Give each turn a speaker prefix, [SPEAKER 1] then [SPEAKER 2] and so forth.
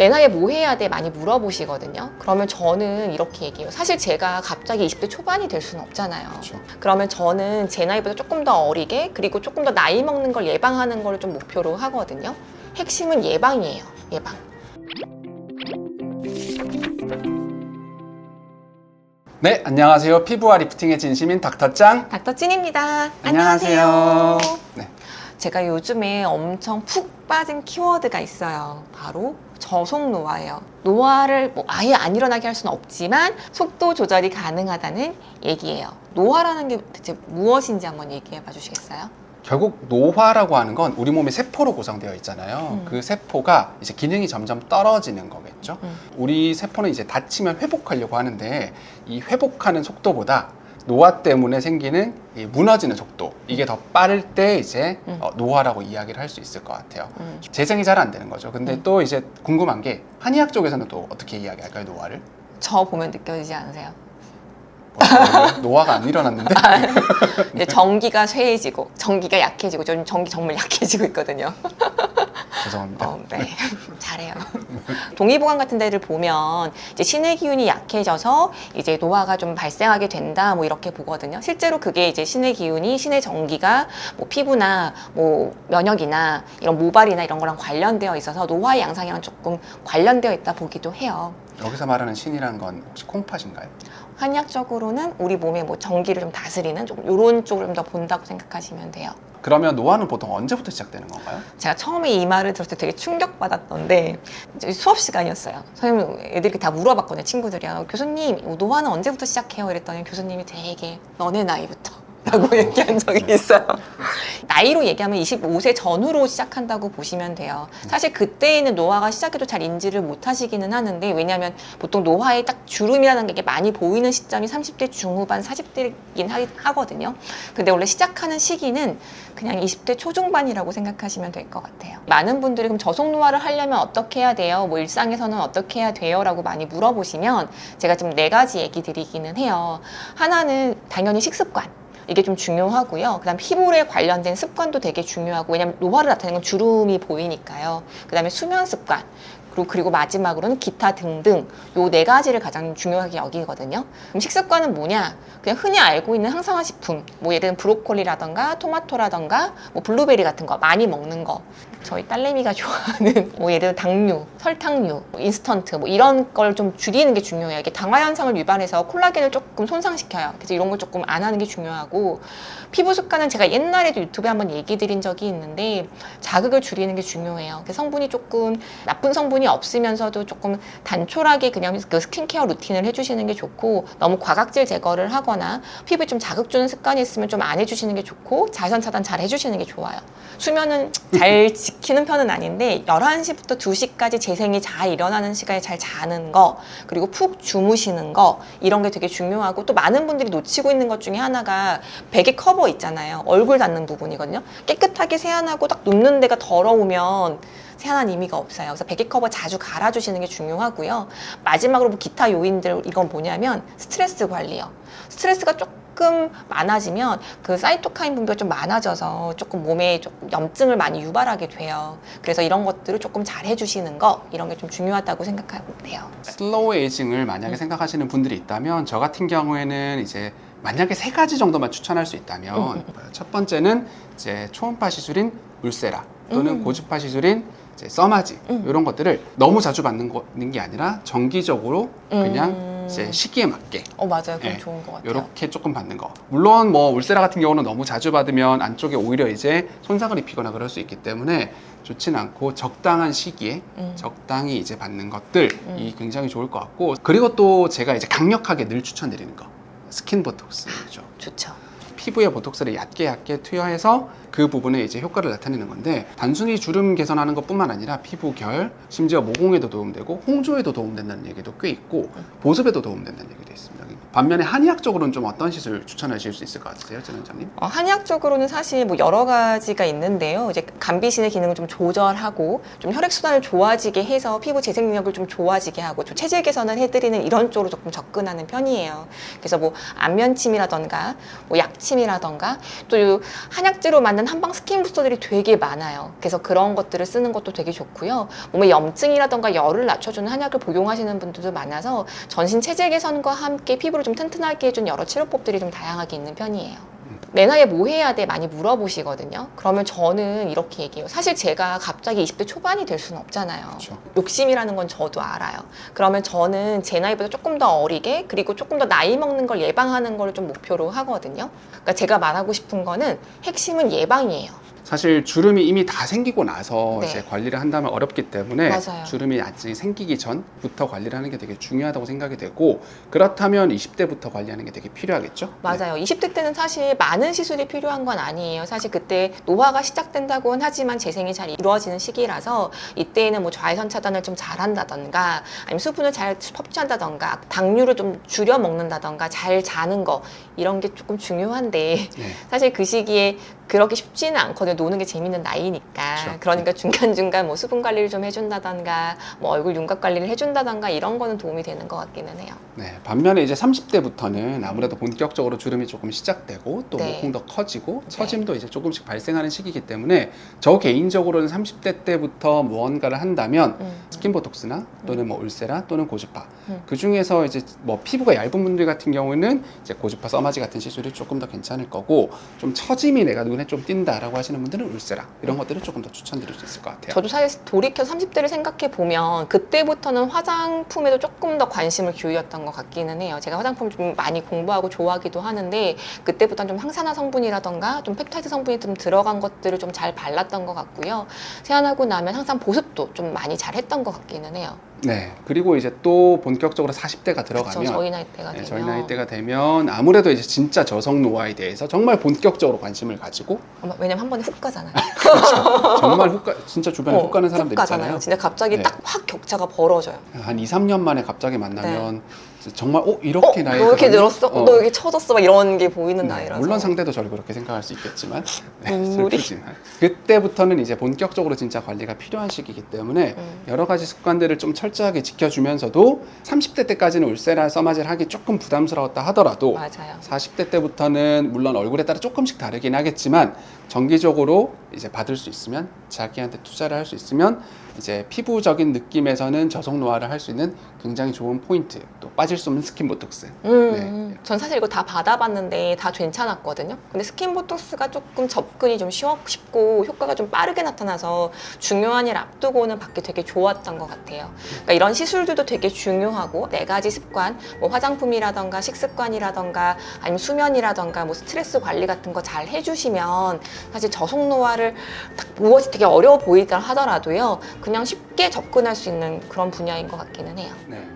[SPEAKER 1] 내 나이에 뭐 해야 돼? 많이 물어보시거든요. 그러면 저는 이렇게 얘기해요. 사실 제가 갑자기 20대 초반이 될 수는 없잖아요.
[SPEAKER 2] 그렇죠.
[SPEAKER 1] 그러면 저는 제 나이보다 조금 더 어리게 그리고 조금 더 나이 먹는 걸 예방하는 걸 좀 목표로 하거든요. 핵심은 예방이에요. 예방.
[SPEAKER 2] 네, 안녕하세요. 피부와 리프팅의 진심인 닥터짱.
[SPEAKER 1] 닥터 찐입니다.
[SPEAKER 2] 안녕하세요. 네.
[SPEAKER 1] 제가 요즘에 엄청 푹 빠진 키워드가 있어요. 바로 저속 노화예요. 노화를 뭐 아예 안 일어나게 할 수는 없지만 속도 조절이 가능하다는 얘기예요. 노화라는 게 대체 무엇인지 한번 얘기해 봐 주시겠어요?
[SPEAKER 2] 결국 노화라고 하는 건 우리 몸이 세포로 구성되어 있잖아요. 그 세포가 이제 기능이 점점 떨어지는 거겠죠. 우리 세포는 이제 다치면 회복하려고 하는데 이 회복하는 속도보다 노화 때문에 생기는 이 무너지는 속도, 이게 더 빠를 때 이제 노화라고 이야기를 할 수 있을 것 같아요. 재생이 잘 안 되는 거죠. 근데 또 이제 궁금한 게 한의학 쪽에서는 또 어떻게 이야기할까요, 노화를?
[SPEAKER 1] 저 보면 느껴지지 않으세요?
[SPEAKER 2] 노화가 안 일어났는데?
[SPEAKER 1] 이제 전기가 쇠해지고 전기가 약해지고 저는 전기 정말 약해지고 있거든요.
[SPEAKER 2] 죄송합니다.
[SPEAKER 1] 네. 잘해요. 동의보감 같은 데를 보면 이제 신의 기운이 약해져서 이제 노화가 좀 발생하게 된다 뭐 이렇게 보거든요. 실제로 그게 이제 신의 기운이 신의 전기가 뭐 피부나 뭐 면역이나 이런 모발이나 이런 거랑 관련되어 있어서 노화의 양상이랑 조금 관련되어 있다 보기도 해요.
[SPEAKER 2] 여기서 말하는 신이라는 건 혹시 콩팥인가요?
[SPEAKER 1] 한의학적으로는 우리 몸의 뭐 전기를 좀 다스리는 좀 이런 쪽을 좀 더 본다고 생각하시면 돼요.
[SPEAKER 2] 그러면 노화는 보통 언제부터 시작되는 건가요?
[SPEAKER 1] 제가 처음에 이 말을 들었을 때 되게 충격받았던데 이제 수업 시간이었어요. 선생님 애들이 다 물어봤거든요. 친구들이요. 교수님 노화는 언제부터 시작해요? 이랬더니 교수님이 되게 너네 나이부터 라고 얘기한 적이 있어요. 나이로 얘기하면 25세 전후로 시작한다고 보시면 돼요. 사실 그때에는 노화가 시작해도 잘 인지를 못 하시기는 하는데, 왜냐하면 보통 노화의 딱 주름이라는 게 많이 보이는 시점이 30대 중후반 40대이긴 하거든요. 근데 원래 시작하는 시기는 그냥 20대 초중반이라고 생각하시면 될 것 같아요. 많은 분들이 그럼 저속 노화를 하려면 어떻게 해야 돼요? 뭐 일상에서는 어떻게 해야 돼요? 라고 많이 물어보시면 제가 지금 4가지 얘기 드리기는 해요. 하나는 당연히 식습관. 이게 좀 중요하고요. 그다음 피부에 관련된 습관도 되게 중요하고, 왜냐면 노화를 나타내는 건 주름이 보이니까요. 그다음에 수면 습관. 그리고 마지막으로는 기타 등등 요 4가지를 가장 중요하게 여기거든요. 그럼 식습관은 뭐냐? 그냥 흔히 알고 있는 항산화식품, 뭐 예를 들면 브로콜리라던가 토마토라던가 뭐 블루베리 같은 거 많이 먹는 거. 저희 딸내미가 좋아하는 뭐 예를 들어 당류, 설탕류, 인스턴트 뭐 이런 걸 좀 줄이는 게 중요해요. 이게 당화 현상을 유발해서 콜라겐을 조금 손상시켜요. 그래서 이런 걸 조금 안 하는 게 중요하고, 피부 습관은 제가 옛날에도 유튜브에 한번 얘기 드린 적이 있는데 자극을 줄이는 게 중요해요. 성분이 조금 나쁜 성분이 없으면서도 조금 단촐하게 그냥 그 스킨케어 루틴을 해주시는 게 좋고, 너무 과각질 제거를 하거나 피부에 좀 자극 주는 습관이 있으면 좀 안 해주시는 게 좋고, 자외선 차단 잘 해주시는 게 좋아요. 수면은 잘 지키는 편은 아닌데 11시부터 2시까지 재생이 잘 일어나는 시간에 잘 자는 거, 그리고 푹 주무시는 거, 이런 게 되게 중요하고, 또 많은 분들이 놓치고 있는 것 중에 하나가 베개 커버 있잖아요. 얼굴 닿는 부분이거든요. 깨끗하게 세안하고 딱 눕는 데가 더러우면 세안한 의미가 없어요. 그래서 베개 커버 자주 갈아주시는 게 중요하고요. 마지막으로 뭐 기타 요인들, 이건 뭐냐면 스트레스 관리요. 스트레스가 조금 많아지면 그 사이토카인 분비가 좀 많아져서 조금 몸에 조금 염증을 많이 유발하게 돼요. 그래서 이런 것들을 조금 잘 해주시는 거, 이런 게 좀 중요하다고 생각하면 돼요.
[SPEAKER 2] 슬로우 에이징을 만약에 생각하시는 분들이 있다면, 저 같은 경우에는 이제 만약에 3가지 정도만 추천할 수 있다면, 첫 번째는 이제 초음파 시술인 울세라 또는 고주파 시술인 이제 써마지, 이런 것들을 너무 자주 받는 게 아니라 정기적으로 그냥 이제 시기에 맞게
[SPEAKER 1] 맞아요. 그건 좋은 것 같아요.
[SPEAKER 2] 이렇게 조금 받는 거. 물론 뭐 울세라 같은 경우는 너무 자주 받으면 안쪽에 오히려 이제 손상을 입히거나 그럴 수 있기 때문에 좋진 않고, 적당한 시기에 적당히 이제 받는 것들이 굉장히 좋을 것 같고, 그리고 또 제가 이제 강력하게 늘 추천드리는 거, 스킨 보톡스죠.
[SPEAKER 1] 좋죠.
[SPEAKER 2] 피부에 보톡스를 얕게 투여해서 그 부분에 이제 효과를 나타내는 건데, 단순히 주름 개선하는 것뿐만 아니라 피부 결, 심지어 모공에도 도움되고 홍조에도 도움된다는 얘기도 꽤 있고, 보습에도 도움된다는 얘기도 있습니다. 반면에 한의학적으로는 좀 어떤 시술 추천하실 수 있을 것 같으세요, 전 원장님?
[SPEAKER 1] 한의학적으로는 사실 뭐 여러 가지가 있는데요. 이제 감비신의 기능을 좀 조절하고 좀 혈액순환을 좋아지게 해서 피부 재생 능력을 좀 좋아지게 하고 좀 체질 개선을 해드리는 이런 쪽으로 조금 접근하는 편이에요. 그래서 뭐 안면침이라던가 뭐 약침이라던가 또 한약재로 만든 맞는 한방 스킨 부스터들이 되게 많아요. 그래서 그런 것들을 쓰는 것도 되게 좋고요. 몸에 염증이라던가 열을 낮춰주는 한약을 복용하시는 분들도 많아서 전신 체질 개선과 함께 피부를 좀 튼튼하게 해준 여러 치료법들이 좀 다양하게 있는 편이에요. 내 나이에 뭐 해야 돼? 많이 물어보시거든요. 그러면 저는 이렇게 얘기해요. 사실 제가 갑자기 20대 초반이 될 수는 없잖아요.
[SPEAKER 2] 그렇죠.
[SPEAKER 1] 욕심이라는 건 저도 알아요. 그러면 저는 제 나이보다 조금 더 어리게 그리고 조금 더 나이 먹는 걸 예방하는 걸 좀 목표로 하거든요. 그러니까 제가 말하고 싶은 거는 핵심은 예방이에요.
[SPEAKER 2] 사실 주름이 이미 다 생기고 나서
[SPEAKER 1] 네.
[SPEAKER 2] 이제 관리를 한다면 어렵기 때문에
[SPEAKER 1] 맞아요.
[SPEAKER 2] 주름이 아직 생기기 전부터 관리를 하는 게 되게 중요하다고 생각이 되고, 그렇다면 20대부터 관리하는 게 되게 필요하겠죠?
[SPEAKER 1] 맞아요. 20대 때는 사실 많은 시술이 필요한 건 아니에요. 사실 그때 노화가 시작된다고는 하지만 재생이 잘 이루어지는 시기라서 이때에는 뭐 자외선 차단을 좀 잘한다던가 아니면 수분을 잘 섭취한다던가 당류를 좀 줄여 먹는다던가 잘 자는 거 이런 게 조금 중요한데
[SPEAKER 2] 네.
[SPEAKER 1] 사실 그 시기에 그렇게 쉽지는 않거든요. 노는 게 재밌는 나이니까.
[SPEAKER 2] 그렇죠.
[SPEAKER 1] 그러니까 중간중간 뭐 수분 관리를 좀 해준다던가 뭐 얼굴 윤곽 관리를 해준다던가 이런 거는 도움이 되는 것 같기는 해요.
[SPEAKER 2] 네, 반면에 이제 30대부터는 아무래도 본격적으로 주름이 조금 시작되고 또
[SPEAKER 1] 네.
[SPEAKER 2] 모공도 커지고 처짐도 이제 조금씩 발생하는 시기이기 때문에 저 개인적으로는 30대 때부터 무언가를 한다면 스킨보톡스나 또는 뭐 울세라 또는 고주파 그 중에서 이제 뭐 피부가 얇은 분들 같은 경우는 이제 고주파 써마지 같은 시술이 조금 더 괜찮을 거고, 좀 처짐이 내가 눈에 좀 띈다라고 하시는 분들은 울세라 이런 것들을 조금 더 추천드릴 수 있을 것 같아요.
[SPEAKER 1] 저도 사실 돌이켜 30대를 생각해 보면 그때부터는 화장품에도 조금 더 관심을 기울였던 것 같기는 해요. 제가 화장품을 좀 많이 공부하고 좋아하기도 하는데 그때부터는 좀 항산화 성분이라던가 좀 펩타이드 성분이 좀 들어간 것들을 좀 잘 발랐던 것 같고요. 세안하고 나면 항상 보습도 좀 많이 잘 했던 것 같기는 해요.
[SPEAKER 2] 네, 그리고 이제 또 본격적으로 40대가 들어가면
[SPEAKER 1] 그쵸, 저희 나이대가
[SPEAKER 2] 네,
[SPEAKER 1] 되면.
[SPEAKER 2] 저희 나이대가 되면 아무래도 이제 진짜 저성 노화에 대해서 정말 본격적으로 관심을 가지고
[SPEAKER 1] 왜냐면 한 번에 훅 가잖아요.
[SPEAKER 2] 정말 진짜 주변에 훅 가는 사람들
[SPEAKER 1] 훅 가잖아요.
[SPEAKER 2] 있잖아요.
[SPEAKER 1] 진짜 갑자기
[SPEAKER 2] 네.
[SPEAKER 1] 딱 확 격차가 벌어져요.
[SPEAKER 2] 한 2, 3년 만에 갑자기 만나면 정말 이렇게 나이가
[SPEAKER 1] 너 이렇게 늘었어?
[SPEAKER 2] 어.
[SPEAKER 1] 너 이렇게 처졌어? 막 이런 게 보이는
[SPEAKER 2] 네,
[SPEAKER 1] 나이라서.
[SPEAKER 2] 물론 상대도 저를 그렇게 생각할 수 있겠지만
[SPEAKER 1] 눈물이.
[SPEAKER 2] 슬프지만 그때부터는 이제 본격적으로 진짜 관리가 필요한 시기이기 때문에 여러 가지 습관들을 좀 철저하게 지켜주면서도 30대 때까지는 울세라 써마지를 하기 조금 부담스러웠다 하더라도
[SPEAKER 1] 맞아요.
[SPEAKER 2] 40대 때부터는 물론 얼굴에 따라 조금씩 다르긴 하겠지만 정기적으로 이제 받을 수 있으면, 자기한테 투자를 할 수 있으면 이제 피부적인 느낌에서는 저속 노화를 할 수 있는 굉장히 좋은 포인트, 또 빠질 수 없는 스킨보톡스. 네.
[SPEAKER 1] 전 사실 이거 다 받아봤는데 다 괜찮았거든요. 근데 스킨보톡스가 조금 접근이 좀 쉽고 효과가 좀 빠르게 나타나서 중요한 일 앞두고는 받기 되게 좋았던 것 같아요. 그러니까 이런 시술들도 되게 중요하고 4가지 습관, 뭐 화장품이라던가 식습관이라던가 아니면 수면이라던가 뭐 스트레스 관리 같은 거 잘 해주시면 사실 저속 노화를 딱 무엇이 되게 어려워 보이더라 하더라도요. 그냥 쉽게 접근할 수 있는 그런 분야인 것 같기는 해요.
[SPEAKER 2] 네.